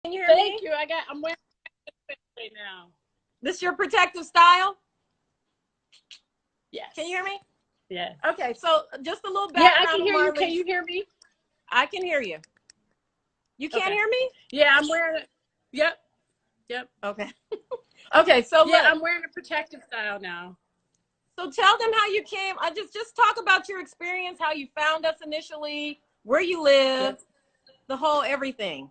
Can you hear Thank me? you. I'm wearing it right now. This your protective style? Yes. Can you hear me? Yes. Okay, so just a little Yeah, I background can on hear you. Marley. Can you hear me? I can hear you. You can't Okay. hear me? Yeah, I'm wearing it. Yep. Yep. Okay. Okay, so Yeah, look. I'm wearing a protective style now. So tell them how you came. I just talk about your experience, how you found us initially, where you live, Yep. the whole everything.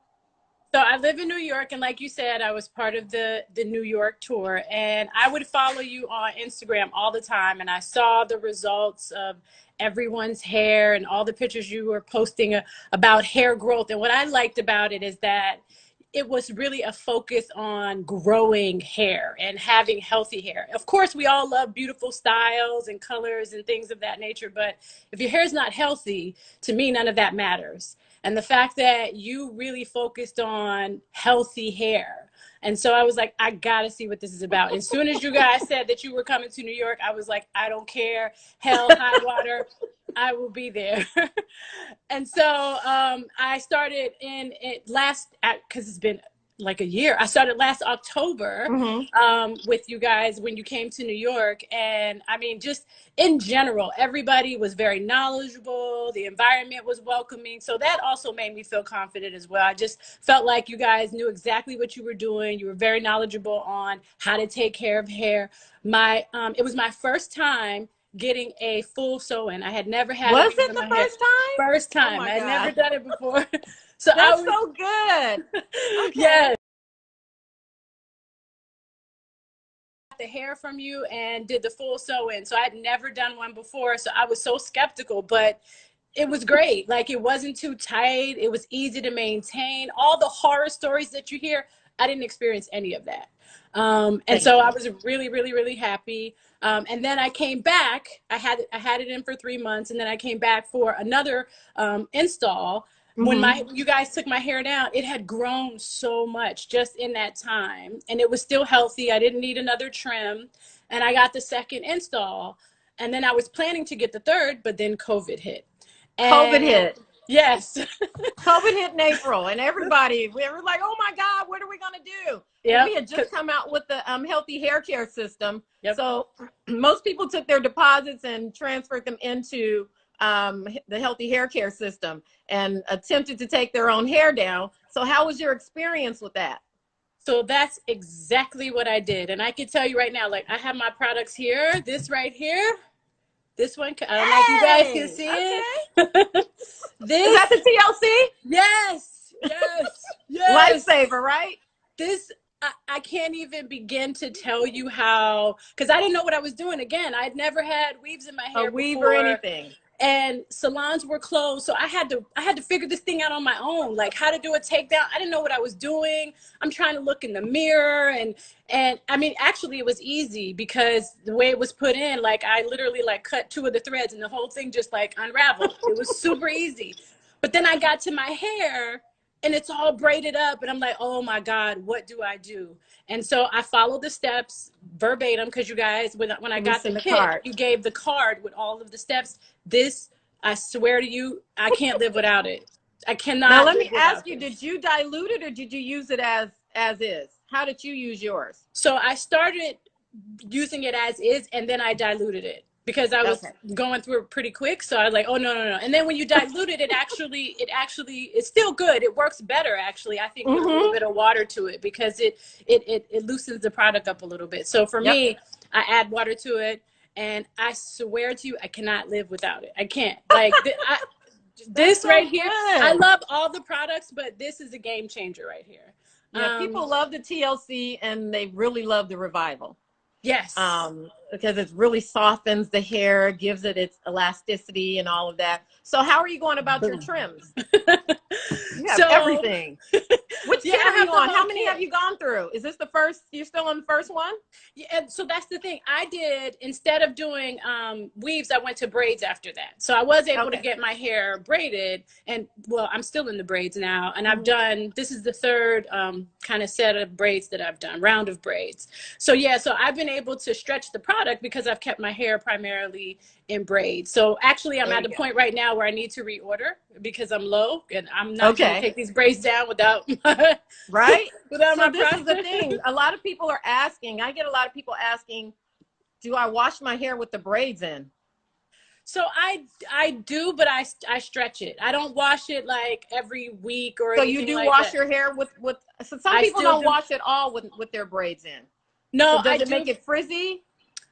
So I live in New York, and like you said, I was part of the New York tour, and I would follow you on Instagram all the time, and I saw the results of everyone's hair and all the pictures you were posting about hair growth. And what I liked about it is that it was really a focus on growing hair and having healthy hair. Of course, we all love beautiful styles and colors and things of that nature, but if your hair is not healthy, to me, none of that matters. And the fact that you really focused on healthy hair. And so I was like, I gotta see what this is about. As soon as you guys said that you were coming to New York, I was like, I don't care, hell, high water, I will be there. And so I started in it because it's been like a year. I started last October with you guys when you came to New York. And I mean, just in general, everybody was very knowledgeable. The environment was welcoming. So that also made me feel confident as well. I just felt like you guys knew exactly what you were doing. You were very knowledgeable on how to take care of hair. It was my first time getting a full sew-in. I had never had Was it it in the my hair. first time? First Oh time. my I had never God. done it before. So That's so good. Okay. Yes. The hair from you and did the full sew-in. So I'd never done one before. So I was so skeptical, but it was great. Like, it wasn't too tight. It was easy to maintain. All the horror stories that you hear, I didn't experience any of that. And so I was really, really, really happy. And then I came back. I had it in for 3 months, and then I came back for another install. When you guys took my hair down, it had grown so much just in that time, and it was still healthy. I didn't need another trim, and I got the second install, and then I was planning to get the third, but then COVID hit. COVID hit. Yes. COVID hit in April, and we were like, oh my God, what are we going to do? Yep. We had just come out with the healthy hair care system. Yep. So most people took their deposits and transferred them into the healthy hair care system and attempted to take their own hair down. So how was your experience with that? So that's exactly what I did. And I can tell you right now, like, I have my products here, this right here. This one, I don't know if you guys can see it. Is that the TLC? Yes, yes, yes. Lifesaver, right? This, I can't even begin to tell you how, because I didn't know what I was doing. Again, I'd never had weaves in my hair before. Or anything. And salons were closed, so I had to figure this thing out on my own, like how to do a takedown. I didn't know what I was doing. I'm trying to look in the mirror, and I mean, actually, it was easy because the way it was put in, like, I literally like cut 2 of the threads, and the whole thing just like unraveled. It was super easy. But then I got to my hair, and it's all braided up, and I'm like, oh my God, what do I do? And so I followed the steps verbatim, because you guys, when I got the kit, you gave the card with all of the steps. This, I swear to you, I can't live without it. I cannot. Now let me ask you, did you dilute it or did you use it as is? How did you use yours? So I started using it as is, and then I diluted it because I was going through it pretty quick. So I was like, oh, no. And then when you dilute it, it's still good. It works better, actually, I think, with a little bit of water to it, because it loosens the product up a little bit. So for me, I add water to it, and I swear to you, I cannot live without it. I can't. Like, this right here, I love all the products, but this is a game changer right here. Yeah, people love the TLC, and they really love the Revival. Yes. Because it really softens the hair, gives it its elasticity and all of that. So how are you going about your trims? You have everything. Which kit are you on? How many have you gone through? Is this the first? You're still on the first one? Yeah, so that's the thing. I did, instead of doing weaves, I went to braids after that. So I was able to get my hair braided, and well, I'm still in the braids now, and I've done, this is the third kind of set of braids that I've done, round of braids. So yeah, so I've been able to stretch the product because I've kept my hair primarily in braids. So actually I'm There at you the go. point right now where I need to reorder because I'm low and I'm not going to take these braids down without right. without So my this is the product. thing. A lot of people are asking. I get a lot of people asking, do I wash my hair with the braids in? So I do, but I stretch it. I don't wash it like every week or So anything you do like wash that. your hair with so some I people still don't do. wash it all with their braids in. No, So I does it do. make it frizzy?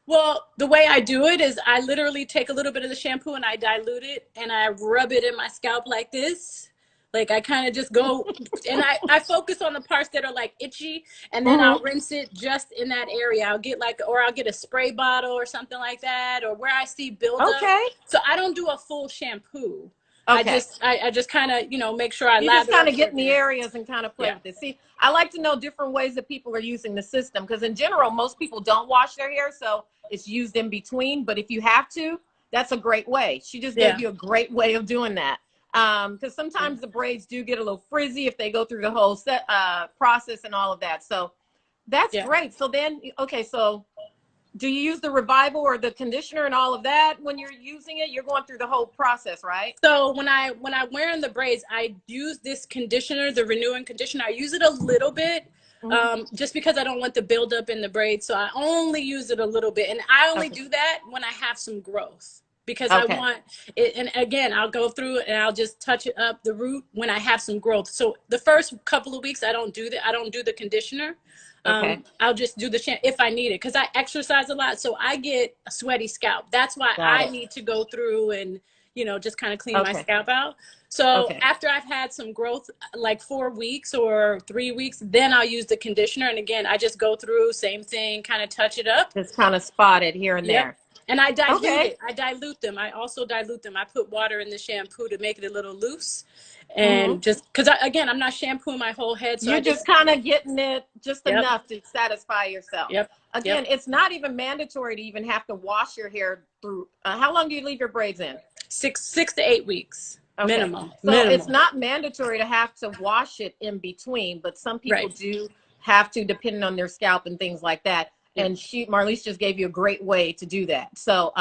Well, the way I do it is I literally take a little bit of the shampoo and I dilute it and I rub it in my scalp like this. Like I kind of just go and I focus on the parts that are like itchy and then I'll rinse it just in that area. I'll get like, or I'll get a spray bottle or something like that, or where I see buildup. Okay. So I don't do a full shampoo. Okay. I just kind of, you know, make sure I You just lather kind up of get in the certain areas. areas and kind of play with it. See, I like to know different ways that people are using the system because in general, most people don't wash their hair. So it's used in between. But if you have to, that's a great way. She just gave you a great way of doing that. Because sometimes the braids do get a little frizzy if they go through the whole process and all of that. So that's great. So then, okay, so do you use the revival or the conditioner and all of that when you're using it? You're going through the whole process, right? So when I'm wearing the braids, I use this conditioner, the renewing conditioner. I use it a little bit, just because I don't want the buildup in the braids. So I only use it a little bit, and I only do that when I have some growth because I want it. And again, I'll go through it and I'll just touch it up the root when I have some growth. So the first couple of weeks, I don't do that. I don't do the conditioner. I'll just do the if I need it because I exercise a lot, so I get a sweaty scalp. That's why I need to go through and, you know, just kind of clean my scalp out. So after I've had some growth, like 4 weeks or 3 weeks, then I'll use the conditioner. And again, I just go through, same thing, kind of touch it up. Just kind of spot it here and there. And I dilute it. I dilute them. I also dilute them. I put water in the shampoo to make it a little loose. And just because, again, I'm not shampooing my whole head. So you're just kind of getting it just enough to satisfy yourself. Again, it's not even mandatory to even have to wash your hair through. How long do you leave your braids in? 6 to 8 weeks. Minimum. So it's not mandatory to have to wash it in between, but some people do have to, depending on their scalp and things like that. And Marlise just gave you a great way to do that. So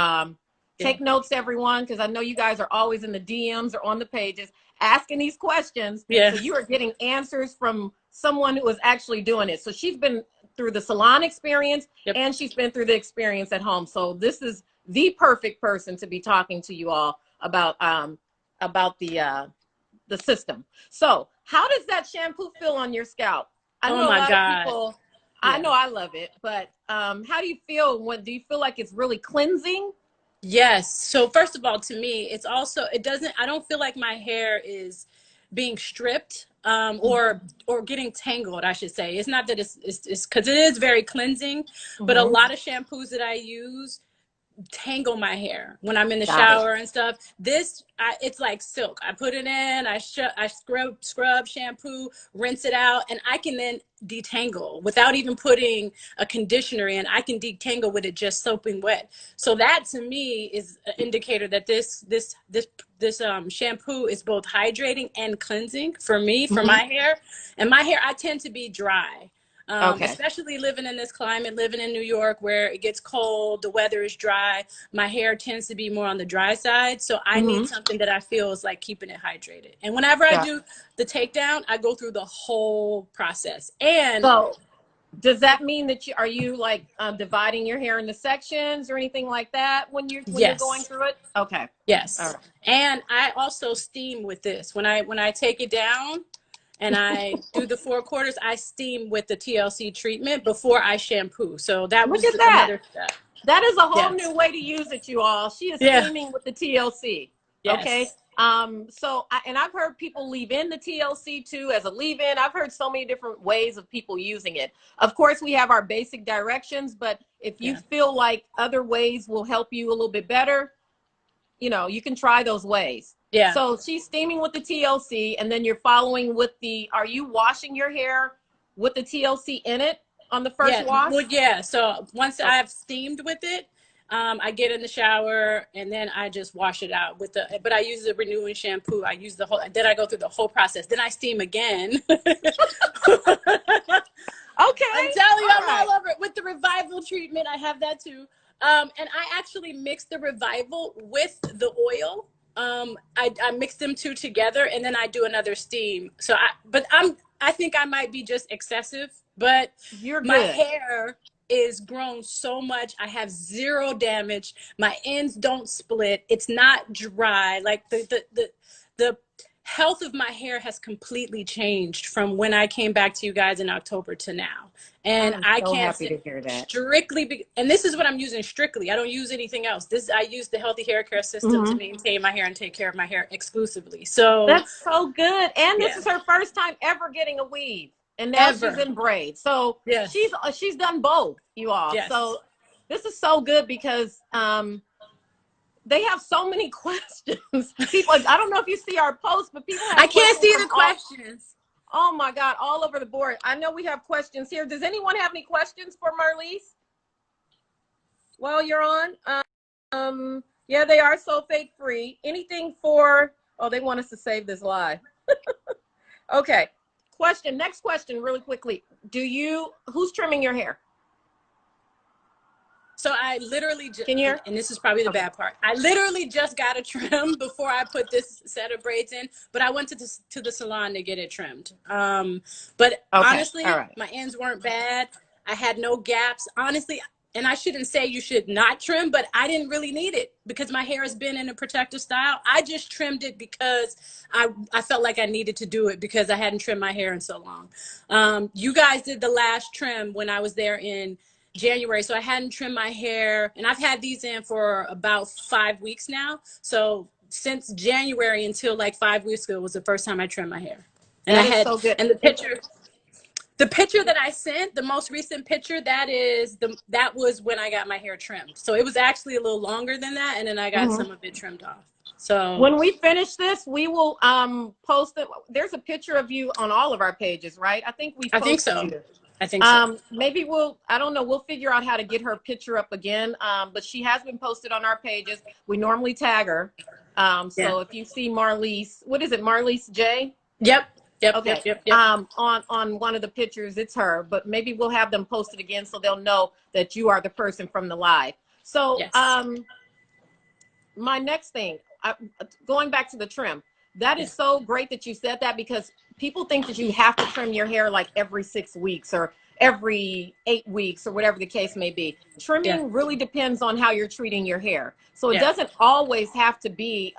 take notes, everyone, because I know you guys are always in the DMs or on the pages asking these questions. So you are getting answers from someone who is actually doing it. So she's been through the salon experience and she's been through the experience at home. So this is the perfect person to be talking to you all about the system. So how does that shampoo feel on your scalp? I know a lot of people, I know I love it, but how do you feel do you feel like it's really cleansing? Yes. So first of all, to me, it's also, I don't feel like my hair is being stripped or getting tangled, I should say. It's not that it's because it is very cleansing, but a lot of shampoos that I use tangle my hair when I'm in the shower and stuff. It's like silk. I put it in, I scrub, shampoo, rinse it out, and I can then detangle without even putting a conditioner in. I can detangle with it just soaping wet. So that to me is an indicator that this shampoo is both hydrating and cleansing for me, for my hair. And my hair, I tend to be dry. Especially living in this climate, living in New York where it gets cold, the weather is dry. My hair tends to be more on the dry side. So I need something that I feel is like keeping it hydrated. And whenever I do the takedown, I go through the whole process. And so does that mean that are you like dividing your hair into sections or anything like that when you're going through it? Okay. Yes. All right. And I also steam with this. When I take it down, and I do the 4 quarters, I steam with the TLC treatment before I shampoo. So that was another step. That is a whole new way to use it, you all. She is steaming with the TLC. Okay. So I've heard people leave in the TLC too as a leave-in. I've heard so many different ways of people using it. Of course, we have our basic directions, but if you feel like other ways will help you a little bit better, you know, you can try those ways. So she's steaming with the TLC, and then you're following with are you washing your hair with the TLC in it on the first wash? Well, so once I've steamed with it, I get in the shower and then I just wash it out but I use the renewing shampoo. Then I go through the whole process. Then I steam again. I'm telling you, I'm all over it with the revival treatment. I have that too. And I actually mixed the Revival with the oil. I mix them two together, and then I do another steam. So I think I might be just excessive, but You're my good. hair is grown so much. I have zero damage. My ends don't split. It's not dry. Like the health of my hair has completely changed from when I came back to you guys in October to now. And I'm so can't happy to hear that. strictly, and this is what I'm using strictly. I don't use anything else. I use the healthy hair care system to maintain my hair and take care of my hair exclusively. So that's so good. And this is her first time ever getting a weave. And now she's in braids. So she's done both, you all. Yes. So this is so good because they have so many questions. People, I don't know if you see our posts, but people have I can't see the questions. Oh my God, all over the board. I know we have questions here. Does anyone have any questions for Marlise while you're on? Yeah, they are so fake free. Anything for, oh, they want us to save this live. Okay. Next question really quickly. Who's trimming your hair? So I literally just, and this is probably the bad part, I literally just got a trim before I put this set of braids in, but I went to the salon to get it trimmed. But honestly, my ends weren't bad. I had no gaps. Honestly, and I shouldn't say you should not trim, but I didn't really need it because my hair has been in a protective style. I just trimmed it because I felt like I needed to do it because I hadn't trimmed my hair in so long. You guys did the last trim when I was there in January, so I hadn't trimmed my hair, and I've had these in for about 5 weeks now. So since January until like 5 weeks ago was the first time I trimmed my hair. And that is so good. And the picture that I sent, the most recent picture, that was when I got my hair trimmed. So it was actually a little longer than that, and then I got some of it trimmed off. So when we finish this, we will post it. There's a picture of you on all of our pages, right? I think so. I think so. Maybe I don't know, we'll figure out how to get her picture up again. But she has been posted on our pages. We normally tag her. So if you see Marlise, what is it, Marlise J? Yep. Okay. Yep. On one of the pictures, it's her, but maybe we'll have them posted again so they'll know that you are the person from the live. So my next thing, going back to the trim, that is so great that you said that, because people think that you have to trim your hair like every 6 weeks or every 8 weeks or whatever the case may be. Trimming really depends on how you're treating your hair. So it doesn't always have to be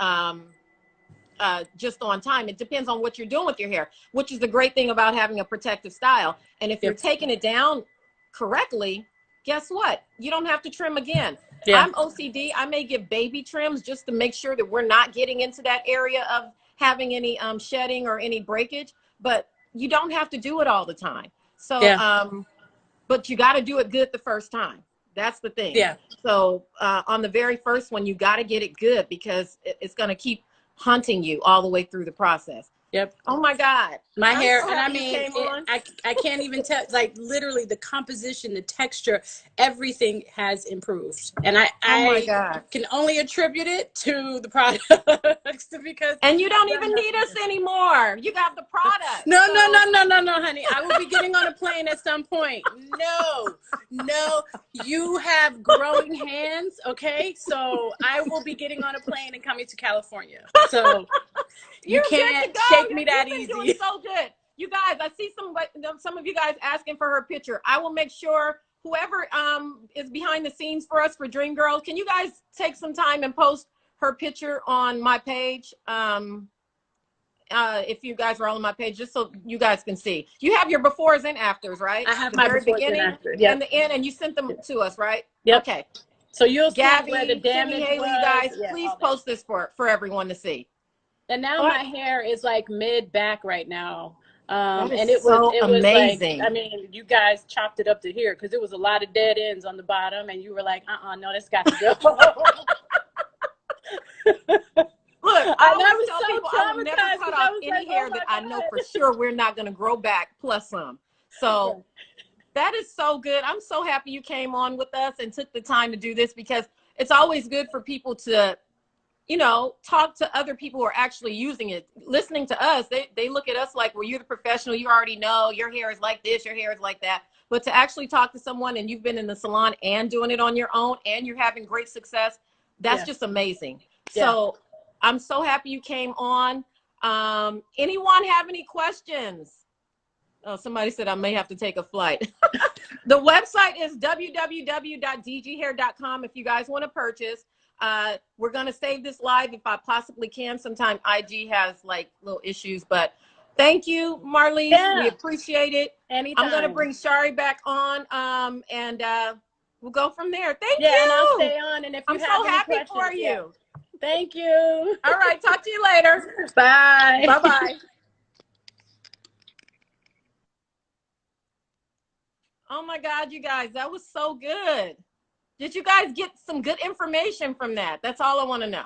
just on time. It depends on what you're doing with your hair, which is the great thing about having a protective style. And if you're taking it down correctly, guess what? You don't have to trim again. I'm OCD. I may give baby trims just to make sure that we're not getting into that area of having any shedding or any breakage, but you don't have to do it all the time. So but you got to do it good the first time. That's the thing. So on the very first one, you got to get it good, because it's going to keep hunting you all the way through the process. Oh my God. My hair, and I mean, I can't even tell, like literally the composition, the texture, everything has improved. And I can only attribute it to the products because. And you don't even need us anymore. You got the product. No, honey. I will be getting on a plane at some point. No, you have growing hands. Okay. So I will be getting on a plane and coming to California. So you can't shake me that easy. Doing so good. You guys, I see some of you guys asking for her picture. I will make sure whoever is behind the scenes for us for DreamGirls, can you guys take some time and post her picture on my page? If you guys are all on my page, just so you guys can see. You have your befores and afters, right? I have my befores and afters. And the end, and you sent them to us, right? Okay. So you'll see Gabby, where the damage Haley, was. you guys, please post this for everyone to see. And now my hair is like mid back right now. And it was amazing. Like, I mean, you guys chopped it up to here because it was a lot of dead ends on the bottom, and you were like, no, that's got to go. Look, I always tell people I will never cut off any hair that I know for sure we're not going to grow back plus some. So that is so good. I'm so happy you came on with us and took the time to do this, because it's always good for people to you know, talk to other people who are actually using it. Listening to us, they look at us like, well, you're the professional. You already know your hair is like this, your hair is like that. But to actually talk to someone and you've been in the salon and doing it on your own and you're having great success, that's just amazing. So I'm so happy you came on. Anyone have any questions? Oh, somebody said I may have to take a flight. The website is www.dghair.com if you guys want to purchase. We're going to save this live if I possibly can. Sometime IG has like little issues, but thank you, Marlise. Yeah. We appreciate it. Anytime. I'm going to bring Shari back on, and we'll go from there. Thank you. And I'll stay on. And if you I'm have so any happy questions, for you. Thank you. All right. Talk to you later. Bye. Bye-bye. Oh my God, you guys, that was so good. Did you guys get some good information from that? That's all I want to know.